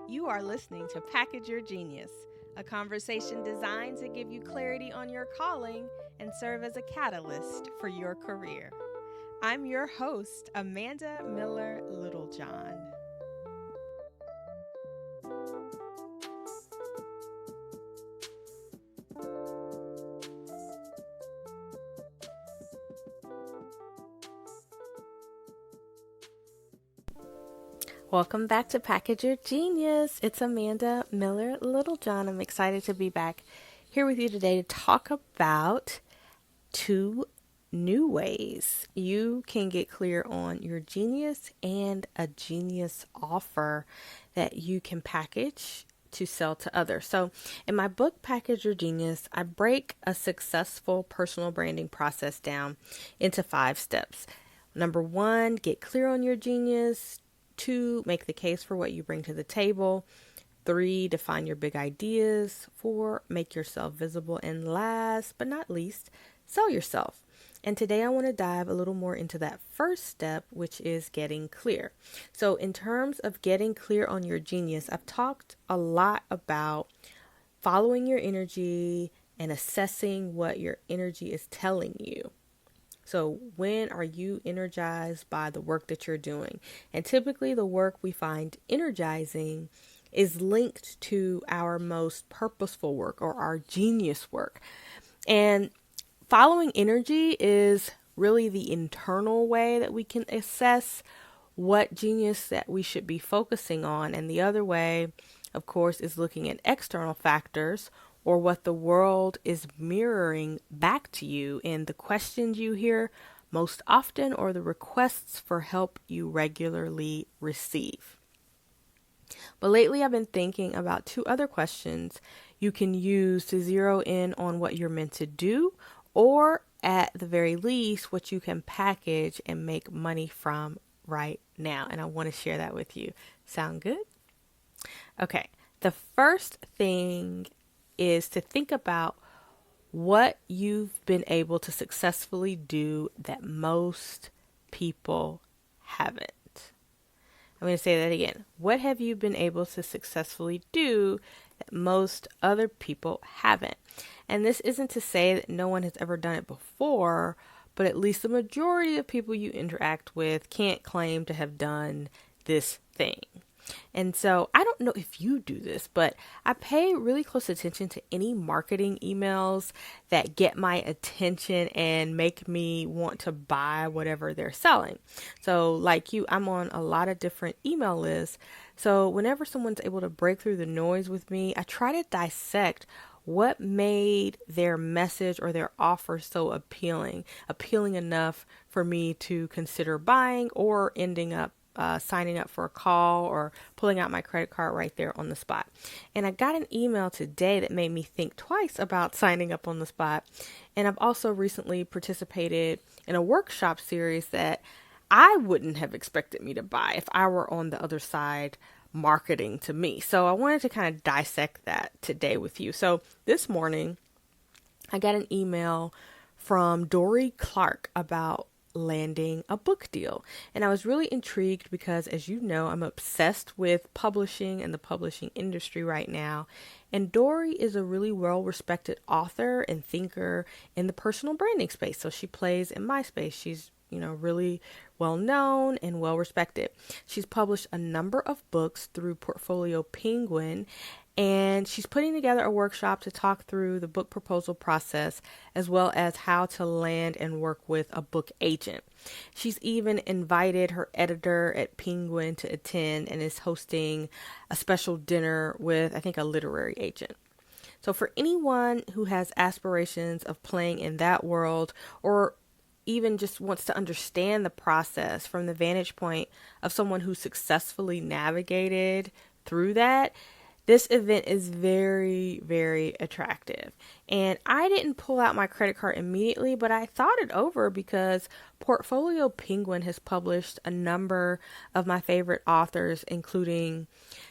You are listening to Package Your Genius, a conversation designed to give you clarity on your calling and serve as a catalyst for your career. I'm your host, Amanda Miller Littlejohn. Welcome back to Package Your Genius. It's Amanda Miller Littlejohn. I'm excited to be back here with you today to talk about 2 new ways you can get clear on your genius and a genius offer that you can package to sell to others. So in my book, Package Your Genius, I break a successful personal branding process down into 5 steps. Number 1, get clear on your genius. 2, make the case for what you bring to the table. 3, define your big ideas. 4, make yourself visible. And last but not least, sell yourself. And today I want to dive a little more into that first step, which is getting clear. So in terms of getting clear on your genius, I've talked a lot about following your energy and assessing what your energy is telling you. So when are you energized by the work that you're doing? And typically the work we find energizing is linked to our most purposeful work or our genius work. And following energy is really the internal way that we can assess what genius that we should be focusing on. And the other way, of course, is looking at external factors or what the world is mirroring back to you in the questions you hear most often or the requests for help you regularly receive. But lately I've been thinking about 2 other questions you can use to zero in on what you're meant to do, or at the very least, what you can package and make money from right now. And I want to share that with you. Sound good? Okay. The first thing is to think about what you've been able to successfully do that most people haven't. I'm going to say that again. What have you been able to successfully do that most other people haven't? And this isn't to say that no one has ever done it before, but at least the majority of people you interact with can't claim to have done this thing. And so I don't know if you do this, but I pay really close attention to any marketing emails that get my attention and make me want to buy whatever they're selling. So like you, I'm on a lot of different email lists. So whenever someone's able to break through the noise with me, I try to dissect what made their message or their offer so appealing enough for me to consider buying or ending up signing up for a call or pulling out my credit card right there on the spot. And I got an email today that made me think twice about signing up on the spot. And I've also recently participated in a workshop series that I wouldn't have expected me to buy if I were on the other side marketing to me. So I wanted to kind of dissect that today with you. So this morning, I got an email from Dory Clark about landing a book deal. And I was really intrigued because, as you know, I'm obsessed with publishing and the publishing industry right now. And Dory is a really well-respected author and thinker in the personal branding space. So she plays in my space. She's, really well-known and well-respected. She's published a number of books through Portfolio Penguin, and she's putting together a workshop to talk through the book proposal process as well as how to land and work with a book agent. She's even invited her editor at Penguin to attend and is hosting a special dinner with, I think, a literary agent. So for anyone who has aspirations of playing in that world or even just wants to understand the process from the vantage point of someone who successfully navigated through that, this event is very, very attractive. And I didn't pull out my credit card immediately, but I thought it over because Portfolio Penguin has published a number of my favorite authors, including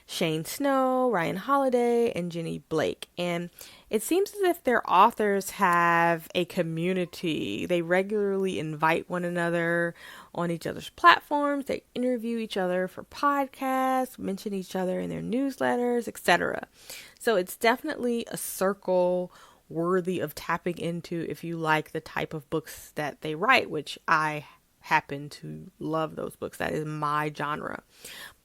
Shane Snow, Ryan Holiday, and Jenny Blake. And it seems as if their authors have a community. They regularly invite one another on each other's platforms. They interview each other for podcasts, mention each other in their newsletters, etc. So it's definitely a circle worthy of tapping into if you like the type of books that they write, which I happen to love those books. That is my genre.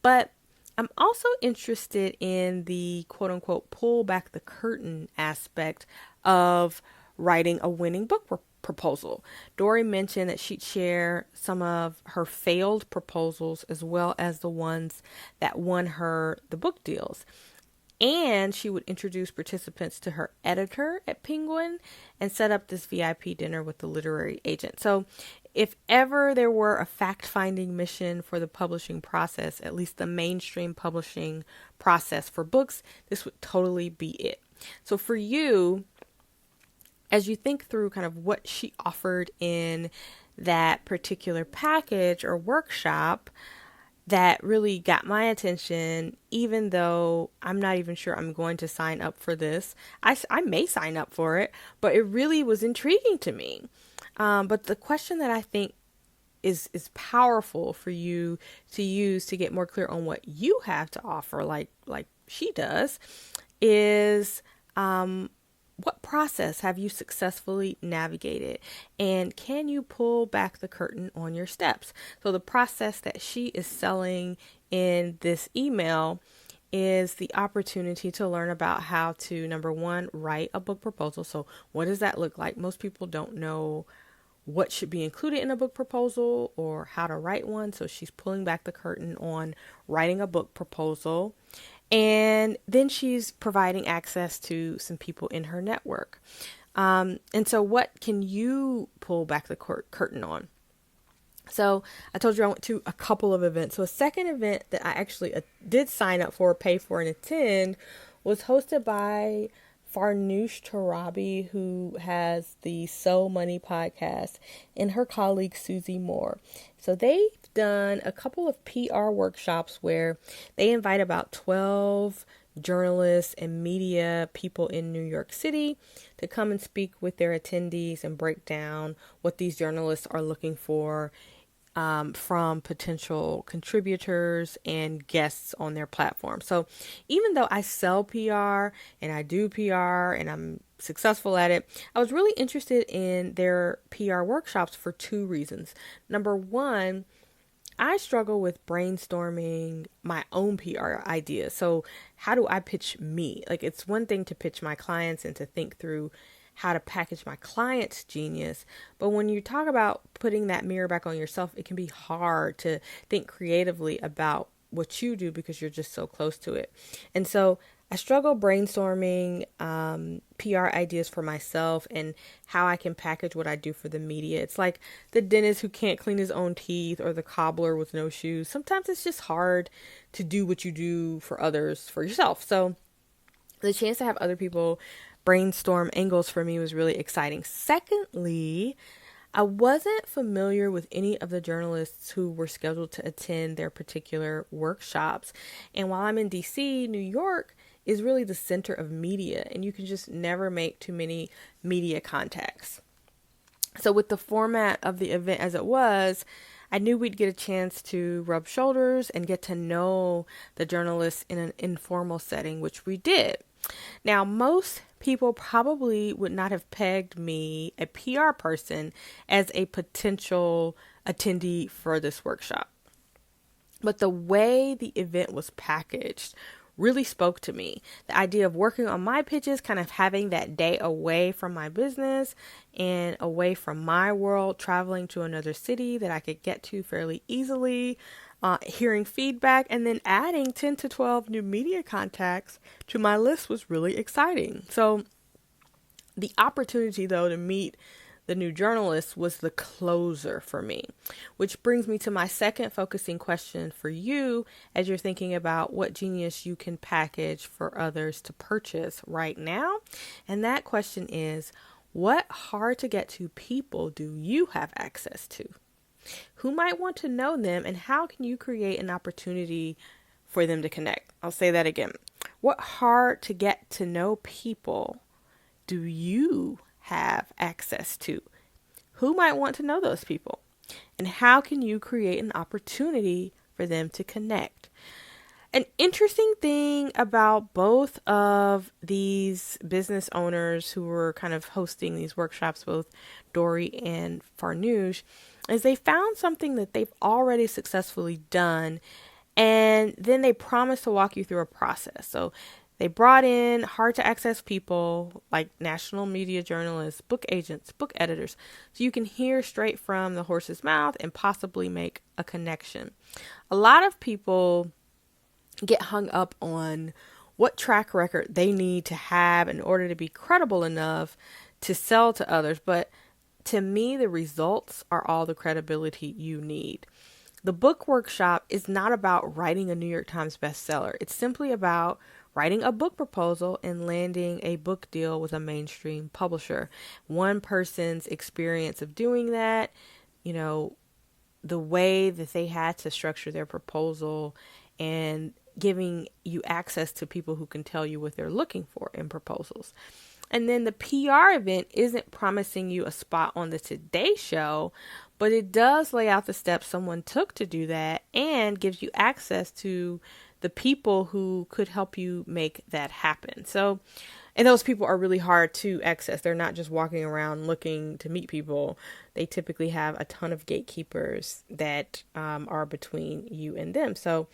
But I'm also interested in the quote unquote pull back the curtain aspect of writing a winning book proposal. Dory mentioned that she'd share some of her failed proposals as well as the ones that won her the book deals. And she would introduce participants to her editor at Penguin and set up this VIP dinner with the literary agent. So if ever there were a fact-finding mission for the publishing process, at least the mainstream publishing process for books, this would totally be it. So for you, as you think through kind of what she offered in that particular package or workshop, that really got my attention, even though I'm not even sure I'm going to sign up for this. I may sign up for it, but it really was intriguing to me. But the question that I think is powerful for you to use to get more clear on what you have to offer, like she does, is what process have you successfully navigated, and can you pull back the curtain on your steps? So the process that she is selling in this email is the opportunity to learn about how to, number one, write a book proposal. So what does that look like? Most people don't know what should be included in a book proposal or how to write one. So she's pulling back the curtain on writing a book proposal. And then she's providing access to some people in her network. And so what can you pull back the curtain on? So I told you I went to a couple of events. So a second event that I actually did sign up for, pay for, and attend was hosted by Farnoosh Torabi, who has the Soul Money podcast, and her colleague Susie Moore. So they've done a couple of PR workshops where they invite about 12 journalists and media people in New York City to come and speak with their attendees and break down what these journalists are looking for from potential contributors and guests on their platform. So even though I sell PR and I do PR and I'm successful at it, I was really interested in their PR workshops for two reasons. Number one, I struggle with brainstorming my own PR ideas. So how do I pitch me? Like, it's one thing to pitch my clients and to think through how to package my client's genius. But when you talk about putting that mirror back on yourself, it can be hard to think creatively about what you do because you're just so close to it. And so I struggle brainstorming PR ideas for myself and how I can package what I do for the media. It's like the dentist who can't clean his own teeth or the cobbler with no shoes. Sometimes it's just hard to do what you do for others, for yourself. So the chance to have other people brainstorm angles for me was really exciting. Secondly, I wasn't familiar with any of the journalists who were scheduled to attend their particular workshops. And while I'm in DC, New York is really the center of media, and you can just never make too many media contacts. So with the format of the event as it was, I knew we'd get a chance to rub shoulders and get to know the journalists in an informal setting, which we did. Now, most people probably would not have pegged me, a PR person, as a potential attendee for this workshop. But the way the event was packaged really spoke to me. The idea of working on my pitches, kind of having that day away from my business and away from my world, traveling to another city that I could get to fairly easily, hearing feedback, and then adding 10 to 12 new media contacts to my list was really exciting. So the opportunity, though, to meet the new journalist was the closer for me, which brings me to my second focusing question for you as you're thinking about what genius you can package for others to purchase right now. And that question is, what hard to get to people do you have access to? Who might want to know them, and how can you create an opportunity for them to connect? I'll say that again. What hard to get to know people do you have access to? Who might want to know those people? And how can you create an opportunity for them to connect? An interesting thing about both of these business owners who were kind of hosting these workshops, both Dory and Farnoosh, is they found something that they've already successfully done, and then they promised to walk you through a process. So they brought in hard to access people like national media journalists, book agents, book editors, so you can hear straight from the horse's mouth and possibly make a connection. A lot of people get hung up on what track record they need to have in order to be credible enough to sell to others. But to me, the results are all the credibility you need. The book workshop is not about writing a New York Times bestseller. It's simply about writing a book proposal and landing a book deal with a mainstream publisher. One person's experience of doing that, the way that they had to structure their proposal, and giving you access to people who can tell you what they're looking for in proposals. And then the PR event isn't promising you a spot on the Today Show, but it does lay out the steps someone took to do that and gives you access to the people who could help you make that happen. And those people are really hard to access. They're not just walking around looking to meet people. They typically have a ton of gatekeepers that are between you and them. So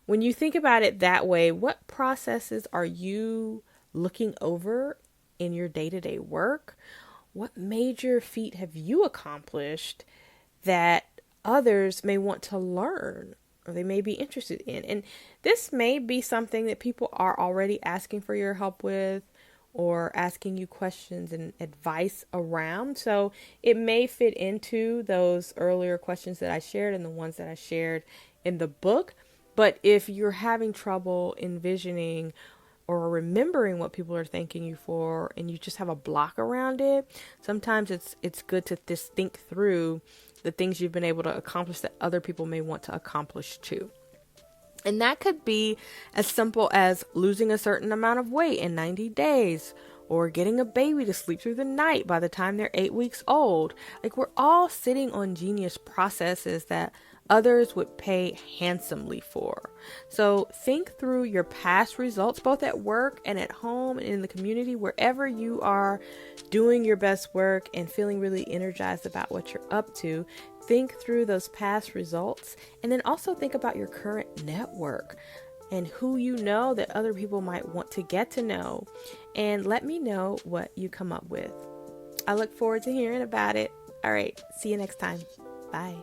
when you think about it that way, what processes are you looking over in your day-to-day work? What major feat have you accomplished that others may want to learn or they may be interested in? And this may be something that people are already asking for your help with or asking you questions and advice around. So it may fit into those earlier questions that I shared and the ones that I shared in the book. But if you're having trouble envisioning or remembering what people are thanking you for, and you just have a block around it, sometimes it's good to just think through the things you've been able to accomplish that other people may want to accomplish too. And that could be as simple as losing a certain amount of weight in 90 days, or getting a baby to sleep through the night by the time they're 8 weeks old. Like, we're all sitting on genius processes that others would pay handsomely for. So think through your past results, both at work and at home and in the community, wherever you are doing your best work and feeling really energized about what you're up to. Think through those past results, and then also think about your current network and who you know that other people might want to get to know, and let me know what you come up with. I look forward to hearing about it. All right, see you next time. Bye.